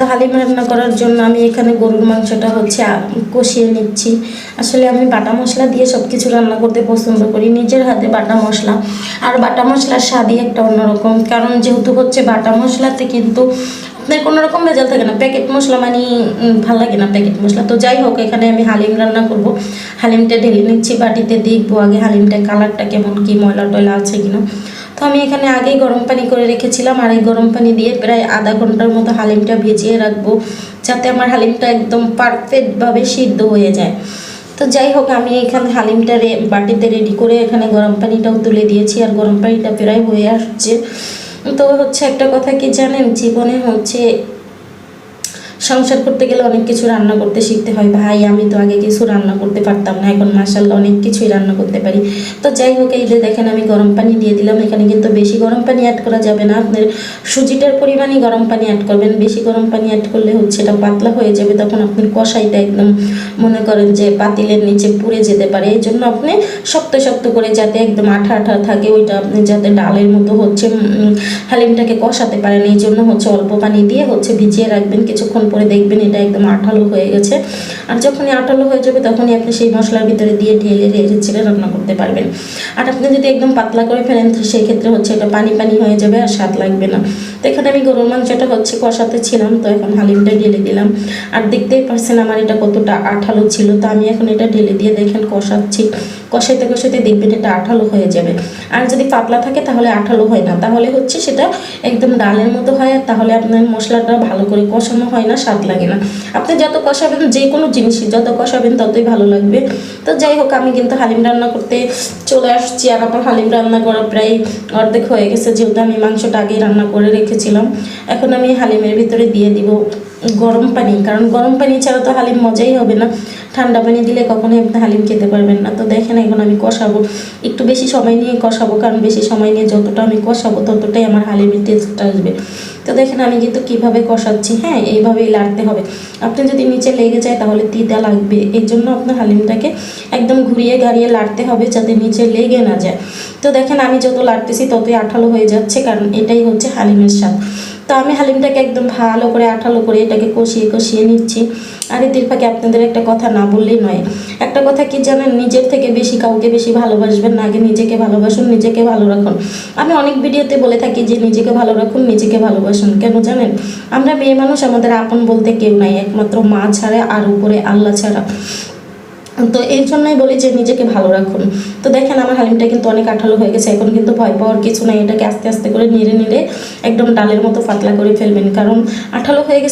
তো হালিম রান্না করার জন্য আমি এখানে গরুর মাংসটা কষিয়ে নিচ্ছি। আসলে আমি বাটা মশলা দিয়ে সব কিছু রান্না করতে পছন্দ করি, নিজের হাতে বাটা মশলা। আর বাটা মশলার স্বাদই একটা অন্যরকম, কারণ যেহেতু বাটা মশলাতে কিন্তু আপনার কোনো রকম ভেজাল থাকে না। প্যাকেট মশলা মানে ভালো লাগে না প্যাকেট মশলা। তো যাই হোক, এখানে আমি হালিম রান্না করব। হালিমটা ঢেলে নিচ্ছি বাটিতে, দেখবো আগে হালিমটা কালারটা কেমন, কি ময়লা টয়লা আছে কিনা। তো আমি এখানে আগেই গরম পানি করে রেখেছিলাম, আর এই গরম পানি দিয়ে প্রায় আধা ঘন্টার মতো হালিমটা ভিজিয়ে রাখবো, যাতে আমার হালিমটা একদম পারফেক্টভাবে সিদ্ধ হয়ে যায়। তো যাই হোক, আমি এখানে হালিমটা বাটিতে রেডি করে এখানে গরম পানিটাও তুলে দিয়েছি, আর গরম পানিটা প্রায় হয়ে আসছে। তো একটা কথা কি জানেন, জীবনে সংসার করতে গেলে অনেক কিছু রান্না করতে শিখতে হয় ভাই। আমি তো আগে কিছু রান্না করতে পারতাম না, এখন মাশাআল্লাহ অনেক কিছুই রান্না করতে পারি। তো যাই হোক, এই যে দেখেন আমি গরম পানি দিয়ে দিলাম। এখানে কিন্তু বেশি গরম পানি অ্যাড করা যাবে না, আপনার সুজিটার পরিমাণই গরম পানি অ্যাড করবেন। বেশি গরম পানি অ্যাড করলে এটা পাতলা হয়ে যাবে, তখন আপনার কষাইটা একদম মনে করেন যে পাতিলের নিচে পুড়ে যেতে পারে। এই জন্য আপনি শক্ত শক্ত করে, যাতে একদম আঠা আঠা থাকে, ওইটা আপনি যাতে ডালের মতো হালিমটাকে কষাতে পারেন, এই জন্য অল্প পানি দিয়ে ভিজিয়ে রাখবেন। কিছুক্ষণ পরে দেখবেন এটা একদম আঠালো হয়ে গেছে। আর যখনই আঠালো হয়ে যাবে তখনই আপনি সেই মশলার ভিতরে দিয়ে ঢেলে ছেড়ে রান্না করতে পারবেন। আর আপনি যদি একদম পাতলা করে ফেলেন তো সেই ক্ষেত্রে এটা পানি পানি হয়ে যাবে আর স্বাদ লাগবে না। তো এখানে আমি গরুর মাংসটা কষাতে ছিলাম, তো এখন হালিমটা ঢেলে দিলাম। আর দেখতেই পারছেন আমার এটা কতটা আঠালো ছিল। তো আমি এখন এটা ঢেলে দিয়ে দেখেন কষাচ্ছি। কষাইতে কষাইতে দেখবেন এটা আঠালো হয়ে যাবে। আর যদি পাতলা থাকে তাহলে আঠালো হয় না, তাহলে সেটা একদম ডালের মতো হয়, আর তাহলে আপনার মশলাটা ভালো করে কষানো হয় না, স্বাদ লাগে না। আপনি যত কষাবেন, যে কোনো জিনিসই যত কষাবেন ততই ভালো লাগবে। তো যাই হোক, আমি কিন্তু হালিম রান্না করতে চলে আসছি, আর আমার হালিম রান্না করা প্রায় অর্ধেক হয়ে গেছে, যেহেতু আমি মাংসটা আগেই রান্না করে রেখেছিলাম। এখন আমি হালিমের ভিতরে দিয়ে দিব গরম পানি, কারণ গরম পানি ছাড়া তো হালিম মজাই হবে না। ঠান্ডা পানি দিলে কখনোই আপনি হালিম খেতে পারবেন না। তো দেখেন এখন আমি কষাবো, একটু বেশি সময় নিয়ে কষাবো, কারণ বেশি সময় নিয়ে যতটা আমি কষাবো ততটাই আমার হালিমের টেস্টটা আসবে। তো দেখেন আমি কিন্তু কীভাবে কষাচ্ছি। হ্যাঁ, এইভাবেই লাড়তে হবে। আপনি যদি নিচে লেগে যায় তাহলে তিতা লাগবে, এই জন্য আপনার হালিমটাকে একদম ঘুরিয়ে গাড়িয়ে লাড়তে হবে, যাতে নিচে লেগে না যায়। তো দেখেন আমি যত লাড়তেছি ততই আঠালো হয়ে যাচ্ছে, কারণ এটাই হালিমের স্বাদ। তো আমি হালিমটাকে একদম ভালো করে আঠালো করে এটাকে কষিয়ে কষিয়ে নিচ্ছি। আর এদের ফাঁকে আপনাদের একটা কথা না বললেই নয়। একটা কথা কি জানেন, নিজের থেকে বেশি কাউকে বেশি ভালোবাসবেন না, আগে নিজেকে ভালোবাসুন, নিজেকে ভালো রাখুন। আমি অনেক ভিডিওতে বলে থাকি যে নিজেকে ভালো রাখুন, নিজেকে ভালোবাসুন। কেন জানেন, আমরা মেয়ে মানুষ, আমাদের আপন বলতে কেউ নাই, একমাত্র মা ছাড়া আর উপরে আল্লাহ ছাড়া। তো এই জন্যই বলি যে নিজেকে ভালো রাখুন। তো দেখেন আমার হালিমটা কিন্তু অনেক আঠালো হয়ে গেছে। এখন কিন্তু ভয় পাওয়ার কিছু নাই, এটাকে আস্তে আস্তে করে নেড়ে নেড়ে একদম ডালের মতো পাতলা করে ফেলবেন, কারণ আঠালো হয়ে গেছে।